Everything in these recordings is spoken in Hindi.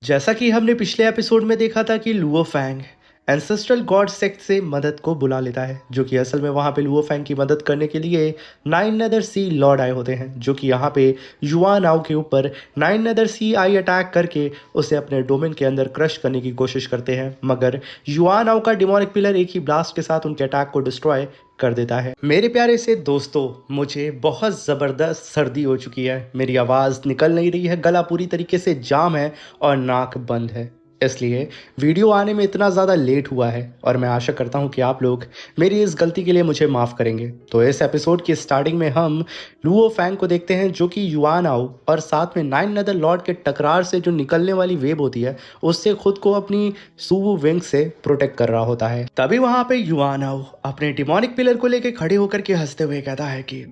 जैसा कि हमने पिछले एपिसोड में देखा था कि Luo Fang ancestral god sect से मदद को बुला लेता है, जो कि असल में वहाँ पे लुओ फैंग की मदद करने के लिए नाइन नदर सी लॉर्ड आए होते हैं, जो कि यहाँ पे युआन आओ के ऊपर नाइन नदर सी आई अटैक करके उसे अपने डोमेन के अंदर क्रश करने की कोशिश करते हैं। मगर युआन आओ का डिमोनिक पिलर एक ही ब्लास्ट के साथ उनके अटैक को डिस्ट्रॉय कर देता है। मेरे प्यारे से दोस्तों, मुझे बहुत ज़बरदस्त सर्दी हो चुकी है, मेरी आवाज़ निकल नहीं रही है, गला पूरी तरीके से जाम है और नाक बंद है, इसलिए वीडियो आने में इतना ज़्यादा लेट हुआ है। और मैं आशा करता हूँ कि आप लोग मेरी इस गलती के लिए मुझे माफ़ करेंगे। तो इस एपिसोड की स्टार्टिंग में हम लुओ फैंग को देखते हैं, जो कि युआन आओ और साथ में नाइन नदर लॉर्ड के टकरार से जो निकलने वाली वेव होती है उससे खुद को अपनी सुवु विंग से प्रोटेक्ट कर रहा होता है। तभी वहाँ पे युआन आओ अपने डिमोनिक पिलर को लेकर खड़े होकर के हंसते हुए कहता है कि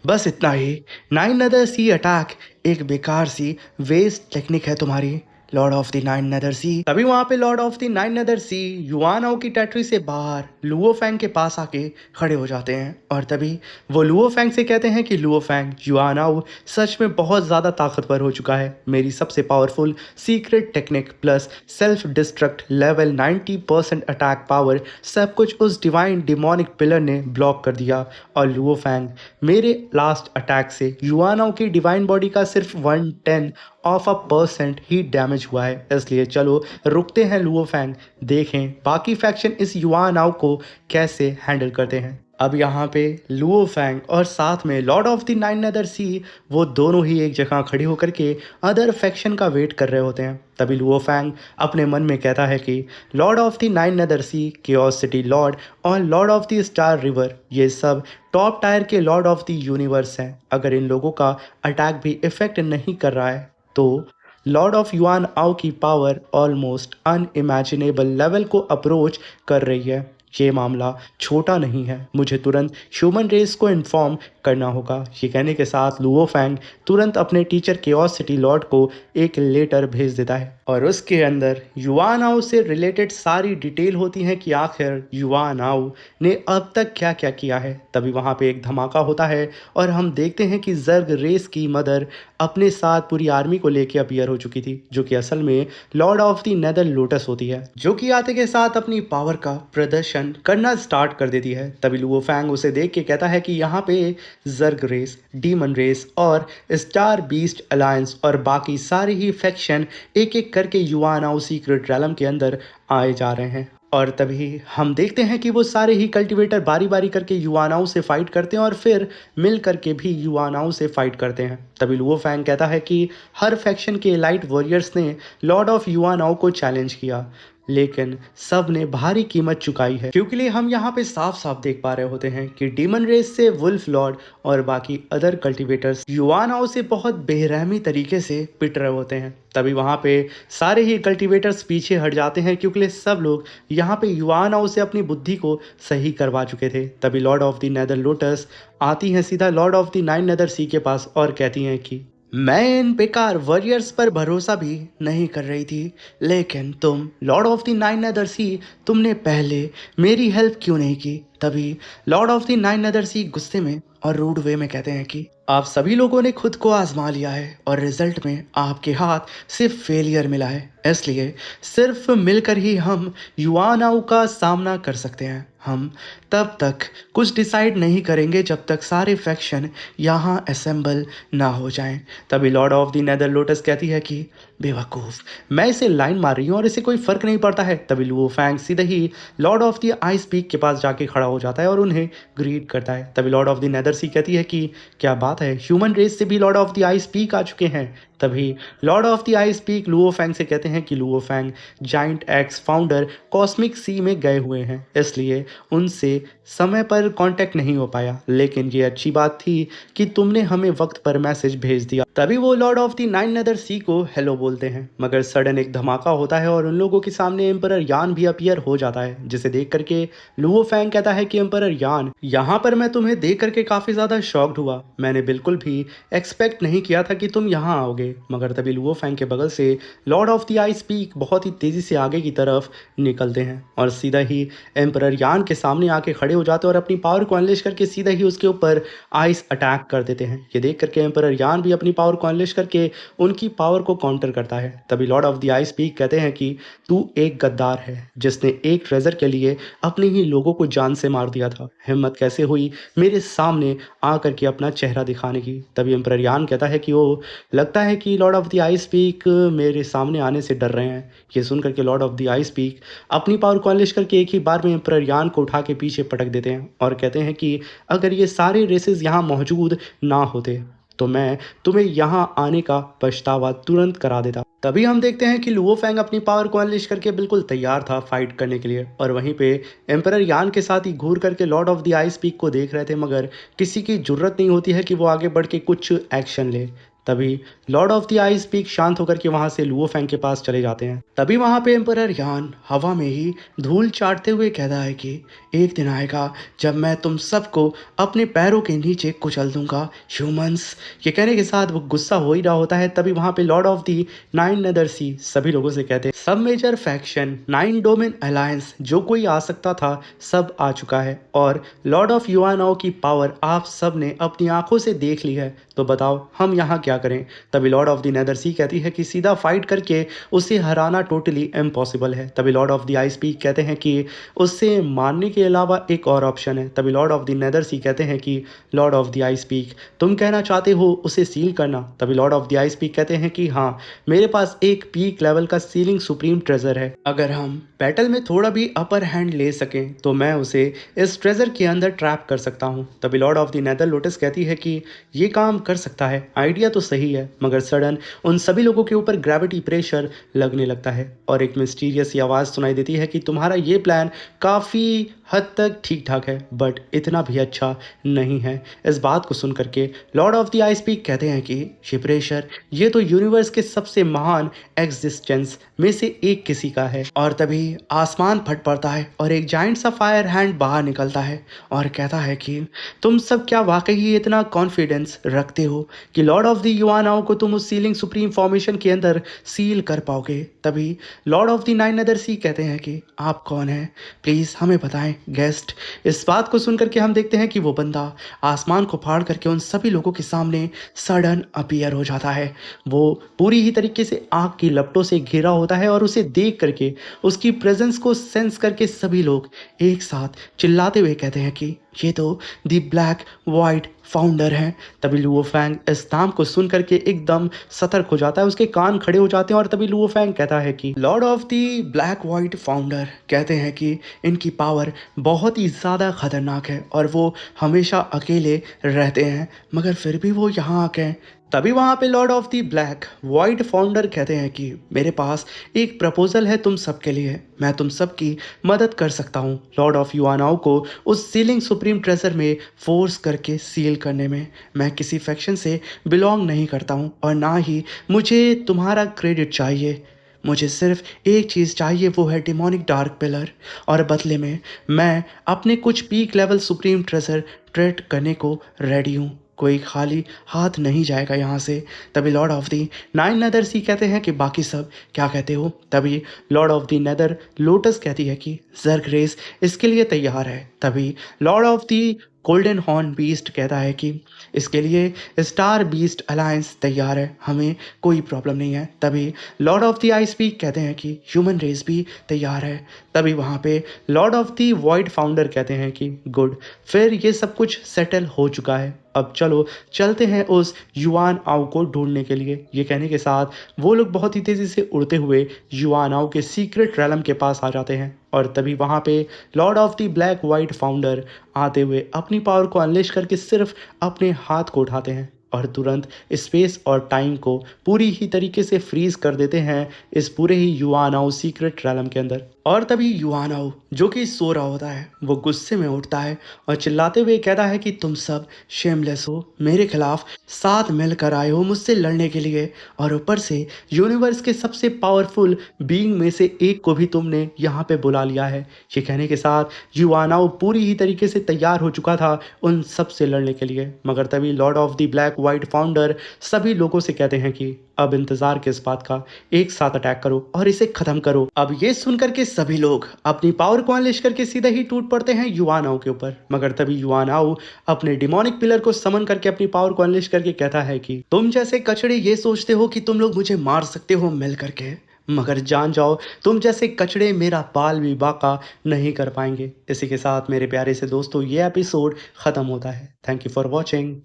बस इतना ही, नाइन नदर सी अटैक एक बेकार सी वेस्ट टेक्निक है तुम्हारी, लॉर्ड ऑफ द नाइन नदर सी। तभी वहां पे लॉर्ड ऑफ द नाइन नदर सी युआन आओ की टेरिटरी से बाहर लुओ फैंग के पास आके खड़े हो जाते हैं। और तभी वो लुओ फैंग से कहते हैं कि लुओ फैंग, युआन आओ सच में बहुत ज़्यादा ताकतवर हो चुका है, मेरी सबसे powerful secret technique plus self destruct level 90% attack power, सब कुछ उस डिवाइन डिमोनिक पिलर ने ब्लॉक कर दिया। और लुओ फैंग, मेरे लास्ट अटैक से युआन आओ की डिवाइन बॉडी का सिर्फ 1/10% ही डैमेज हुआ है, इसलिए चलो रुकते हैं लुओ फैंग, देखें बाकी फैक्शन इस युआन आओ को कैसे हैंडल करते हैं। अब यहाँ पे लुओ फैंग और साथ में लॉर्ड ऑफ द नाइन नदर सी वो दोनों ही एक जगह खड़ी होकर के अदर फैक्शन का वेट कर रहे होते हैं। तभी लुओ फैंग अपने मन में कहता है कि लॉर्ड ऑफ द नाइन नदर सी, केओस सिटी लॉर्ड और Lord of the star river, ये सब टॉप टायर के लॉर्ड ऑफ द यूनिवर्स हैं। अगर इन लोगों का अटैक भी इफेक्ट नहीं कर रहा है तो लॉर्ड ऑफ युआन आओ की पावर ऑलमोस्ट अनइमेजिनेबल लेवल को अप्रोच कर रही है। ये मामला छोटा नहीं है, मुझे तुरंत ह्यूमन रेस को इन्फॉर्म करना होगा। ये कहने के साथ लुओ फैंग तुरंत अपने टीचर केओस सिटी लॉर्ड को एक लेटर भेज देता है और उसके अंदर युआन आओ से रिलेटेड सारी डिटेल होती है कि आखिर युआन आओ ने अब तक क्या क्या किया है। तभी वहाँ पे एक धमाका होता है और हम देखते हैं कि जर्ग रेस की मदर अपने साथ पूरी आर्मी को लेके अपीयर हो चुकी थी, जो कि असल में lord of the nether lotus होती है, जो कि आते के साथ अपनी पावर का प्रदर्शन करना स्टार्ट कर देती है। तभी लुओ फैंग उसे देख के कहता है कि यहाँ पे जर्ग रेस, डीमन रेस और स्टार बीस्ट अलायंस और बाकी सारे ही फैक्शन एक एक करके युआन आओ सीक्रेट रैलम के अंदर आए जा रहे हैं। और तभी हम देखते हैं कि वो सारे ही कल्टीवेटर बारी बारी करके युआन आओ से फाइट करते हैं और फिर मिल करके भी युआन आओ से फाइट करते हैं। तभी लुओ फैंग कहता है कि हर फैक्शन के एलाइट वॉरियर्स ने लॉर्ड ऑफ युआन आओ को चैलेंज किया, लेकिन सब ने भारी कीमत चुकाई है, क्योंकि हम यहाँ पे साफ साफ देख पा रहे होते हैं कि डीमन रेस से वुल्फ लॉर्ड और बाकी अदर कल्टीवेटर्स युआन आओ से बहुत बेरहमी तरीके से पिट रहे होते हैं। तभी वहाँ पे सारे ही कल्टीवेटर्स पीछे हट जाते हैं, क्योंकि सब लोग यहाँ पे युआन आओ से अपनी बुद्धि को सही करवा चुके थे। तभी lord of the nether lotus आती हैं सीधा लॉर्ड ऑफ द नाइन नदर सी के पास और कहती हैं कि मैं इन बेकार वॉरियर्स पर भरोसा भी नहीं कर रही थी, लेकिन तुम लॉर्ड ऑफ द नाइन नदर सी, तुमने पहले मेरी हेल्प क्यों नहीं की। तभी लॉर्ड ऑफ द नाइन नदर सी गुस्से में और रूड वे में कहते हैं कि आप सभी लोगों ने खुद को आजमा लिया है और रिजल्ट में आपके हाथ सिर्फ फेलियर मिला है, इसलिए सिर्फ मिलकर ही हम युआन आओ का सामना कर सकते हैं। हम तब तक कुछ डिसाइड नहीं करेंगे जब तक सारे फैक्शन यहाँ असेंबल ना हो जाएं। तभी lord of the nether lotus कहती है कि बेवकूफ़, मैं इसे लाइन मार रही हूँ और इसे कोई फ़र्क नहीं पड़ता है। तभी लुओ फैंग सीधे ही lord of the ice peak के पास जाके खड़ा हो जाता है और उन्हें ग्रीट करता है। तभी लॉर्ड ऑफ द नेदर सी कहती है कि क्या बात है, ह्यूमन रेस से भी lord of the ice peak आ चुके हैं। तभी lord of the ice peak Luo Fang से कहते हैं कि Luo Fang giant axe founder cosmic sea में गए हुए हैं, इसलिए उनसे समय पर कांटेक्ट नहीं हो पाया, लेकिन ये अच्छी बात थी कि तुमने हमें वक्त पर मैसेज भेज दिया। तभी वो लॉर्ड ऑफ द नाइन नदर सी को हेलो बोलते हैं, मगर सडन एक धमाका होता है और उन लोगों के सामने एम्परर यान भी अपीयर हो जाता है, जिसे देख करके लुओ फैंग कहता है कि एम्परर यान, यहाँ पर मैं तुम्हें देख करके काफ़ी ज़्यादा शॉक्ड हुआ, मैंने बिल्कुल भी एक्सपेक्ट नहीं किया था कि तुम यहाँ आओगे। मगर तभी लुओ फैंग के बगल से Lord of the ice peak बहुत ही तेज़ी से आगे की तरफ निकलते हैं और सीधा ही एम्परर यान के सामने आके खड़े खड़े हो जाते हैं और अपनी पावर को अनलेश करके सीधा ही उसके ऊपर आइस अटैक कर देते हैं। ये देख करके एम्परर यान भी अपनी पावर को अनलेश करके उनकी पावर को काउंटर करता है। तभी lord of the ice peak कहते हैं कि तू एक गद्दार है जिसने एक ट्रेजर के लिए अपने ही लोगों को जान से मार दिया था। हिम्मत कैसे हुई मेरे सामने आ करके अपना चेहरा दिखाने की। तभी एम्परर यान कहता है कि वो लगता है कि Lord of the ice peak मेरे सामने आने से डर रहे हैं। ये सुन करके Lord of the ice peak अपनी पावर को अनलिश करके एक ही बार में एम्परर यान को उठा के पीछे पटक देते हैं और कहते हैं कि अगर ये सारे रेसेस यहाँ मौजूद ना होते तो मैं तुम्हें यहाँ आने का पछतावा तुरंत करा देता। तभी हम देखते हैं कि लुओ फैंग अपनी पावर को अनलिश करके बिल्कुल तैयार था फाइट करने के लिए और वहीं पे एम्परर यान के साथ ही घूर करके Lord of the ice peak को देख रहे थे, मगर किसी की जरूरत नहीं होती है कि वो आगे बढ़ के कुछ एक्शन ले। तभी lord of the ice peak शांत होकर के वहां से लुओ फैंग के पास चले जाते हैं। तभी वहां पे एम्परर यान हवा में ही धूल चाटते हुए कहता है कि एक दिन आएगा जब मैं तुम सबको अपने पैरों के नीचे कुचल दूंगा ह्यूमंस। ये कहने के साथ वो गुस्सा हो ही रहा होता है। तभी वहां पे lord of the nine nether sea सभी लोगों से कहते हैं सब मेजर फैक्शन 9 डोमेन अलायंस जो कोई आ सकता था सब आ चुका है और लॉर्ड ऑफ युआनाओ की पावर आप सब ने अपनी आंखों से देख ली है। तो बताओ हम यहाँ क्या करें। तभी लॉर्ड ऑफ द नेदर सी कहती है कि सीधा फाइट करके उसे हराना टोटली इम्पॉसिबल है। तभी lord of the ice peak कहते हैं कि उससे मारने के अलावा एक और ऑप्शन है। तभी lord of the nether sea कहते हैं कि Lord of the ice peak तुम कहना चाहते हो उसे सील करना। तभी lord of the ice peak कहते हैं कि हाँ मेरे पास एक पीक लेवल का सीलिंग सुप्रीम ट्रेजर है, अगर हम बैटल में थोड़ा भी अपर हैंड ले सकें तो मैं उसे इस ट्रेजर के अंदर ट्रैप कर सकता हूँ। तभी lord of the nether lotus कहती है कि ये काम कर सकता है, आइडिया तो सही है, मगर सडन उन सभी लोगों के ऊपर ग्रेविटी प्रेशर लगने लगता है और एक मिस्टीरियस सी आवाज़ सुनाई देती है कि तुम्हारा ये प्लान काफ़ी हद तक ठीक ठाक है बट इतना भी अच्छा नहीं है। इस बात को सुन करके Lord of the ice peak कहते हैं कि ये प्रेशर ये तो यूनिवर्स के सबसे महान एग्जिस्टेंस में से एक किसी का है। और तभी आसमान फट पड़ता है और एक जाइंट सा फायर हैंड बाहर निकलता है और कहता है कि तुम सब क्या वाकई इतना कॉन्फिडेंस रखते हो कि लॉर्ड ऑफ द युआनाओ को तुम उस सीलिंग सुप्रीम फॉर्मेशन के अंदर सील कर पाओगे। तभी lord of the nine other sea कहते हैं कि आप कौन हैं, प्लीज़ हमें बताएं गेस्ट। इस बात को सुनकर के हम देखते हैं कि वो बंदा आसमान को फाड़ करके उन सभी लोगों के सामने सडन अपीयर हो जाता है। वो पूरी ही तरीके से आग की लपटों से घिरा होता है और उसे देख करके उसकी प्रेजेंस को सेंस करके सभी लोग एक साथ चिल्लाते हुए कहते हैं कि ये तो दी ब्लैक वाइट फाउंडर हैं। तभी लुओ फैंग इस नाम को सुन करके एकदम सतर्क हो जाता है, उसके कान खड़े हो जाते हैं और तभी लुओ फैंग कहता है कि Lord of the black white founder कहते हैं कि इनकी पावर बहुत ही ज़्यादा खतरनाक है और वो हमेशा अकेले रहते हैं, मगर फिर भी वो यहाँ आके। तभी वहाँ पे lord of the black white founder कहते हैं कि मेरे पास एक प्रपोजल है तुम सबके लिए, मैं तुम सबकी मदद कर सकता हूँ लॉर्ड ऑफ युआनाओ को उस सीलिंग सुप्रीम ट्रेजर में फोर्स करके सील करने में। मैं किसी फैक्शन से बिलोंग नहीं करता हूँ और ना ही मुझे तुम्हारा क्रेडिट चाहिए, मुझे सिर्फ एक चीज़ चाहिए, वो है डिमोनिक डार्क पिलर, और बदले में मैं अपने कुछ peak level supreme treasure trade करने को रेडी हूँ, कोई खाली हाथ नहीं जाएगा यहाँ से। तभी lord of the nine nether sea कहते हैं कि बाकी सब क्या कहते हो। तभी lord of the nether lotus कहती है कि जर्ग रेस इसके लिए तैयार है। तभी lord of the golden horn beast कहता है कि इसके लिए स्टार बीस्ट अलायंस तैयार है, हमें कोई प्रॉब्लम नहीं है। तभी lord of the ice peak कहते हैं कि ह्यूमन रेस भी तैयार है। तभी वहाँ पे lord of the void founder कहते हैं कि गुड, फिर ये सब कुछ सेटल हो चुका है, अब चलो चलते हैं उस युआन आओ को ढूंढने के लिए। ये कहने के साथ वो लोग बहुत ही तेज़ी से उड़ते हुए युआन आओ के सीक्रेट रैलम के पास आ जाते हैं और तभी वहाँ पे lord of the black white founder आते हुए अपनी पावर को अनलेश करके सिर्फ अपने हाथ को उठाते हैं और तुरंत स्पेस और टाइम को पूरी ही तरीके से फ्रीज कर देते हैं इस पूरे ही युआनाओ सीक्रेट रैलम के अंदर। और तभी युआनाओ जो कि सो रहा होता है वो गुस्से में उठता है और चिल्लाते हुए कहता है कि तुम सब शेमलेस हो, मेरे खिलाफ साथ मिलकर आए हो मुझसे लड़ने के लिए, और ऊपर से यूनिवर्स के सबसे पावरफुल बीइंग में से एक को भी तुमने यहाँ पे बुला लिया है। ये कहने के साथ युआनाओ पूरी ही तरीके से तैयार हो चुका था उन सब से लड़ने के लिए, मगर तभी lord of the black white founder सभी लोगों से कहते हैं कि अब इंतजार किस बात का, एक साथ अटैक करो और इसे खत्म करो। अब ये सुनकर के सभी लोग अपनी पावर को अनलिश करके सीधे ही टूट पड़ते हैं युआनाओ के ऊपर। मगर तभी युआनाओ अपने डिमोनिक पिलर को समन करके अपनी पावर को अनलिश करके कहता है कि तुम जैसे कचड़े ये सोचते हो कि तुम लोग मुझे मार सकते हो मिल करके, मगर जान जाओ तुम जैसे कचड़े मेरा बाल भी बाका नहीं कर पाएंगे। इसी के साथ मेरे प्यारे से दोस्तों ये एपिसोड खत्म होता है। Thank you for watching.